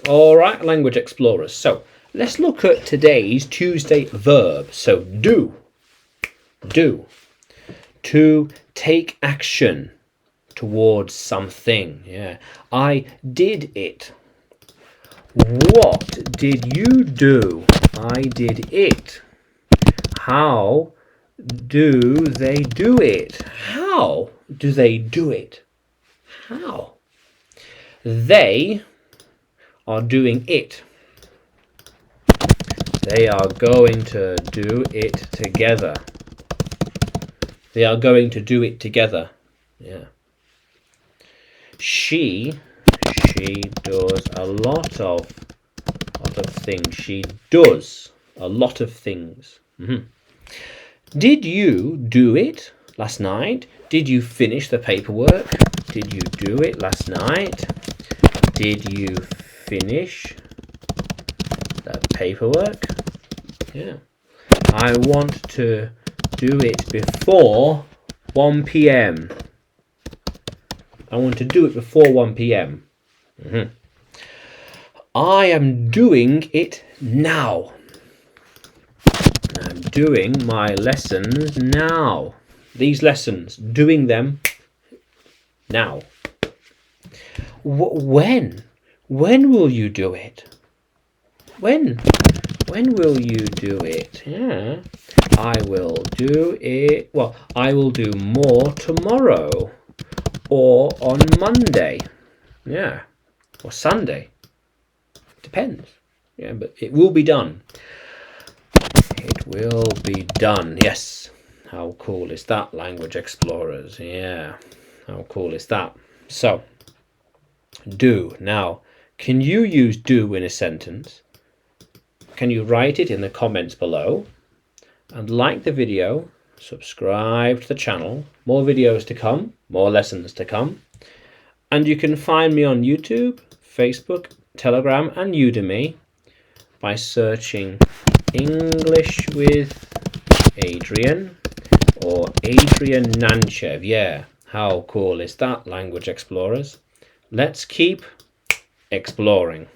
All right, language explorers. So let's look at today's Tuesday verb. So do. To take action towards something. Yeah. I did it. What did you do? I did it. How do they do it? How do they do it? How? They are doing it. They are going to do it together. They are going to do it together. Yeah. She does a lot of things. She does a lot of things. Did you do it last night? Did you finish the paperwork? Did you do it last night? Did you finish the paperwork? Yeah. I want to do it before 1 p.m. I want to do it before 1 p.m. I am doing it now. I'm doing my lessons now. These lessons, doing them now. When? When will you do it? When will you do it? Yeah. I will do it. Well, I will do more tomorrow or on Monday. Yeah. Or Sunday. Depends. Yeah, but it will be done. It will be done. Yes. How cool is that, language explorers? Yeah. How cool is that? So, do. Now, can you use do in a sentence? Can you write it in the comments below? And like the video, subscribe to the channel. More videos to come, more lessons to come. And you can find me on YouTube, Facebook, Telegram and Udemy by searching English with Adrian or Adrian Nanchev. Yeah, how cool is that, language explorers? Let's keep exploring.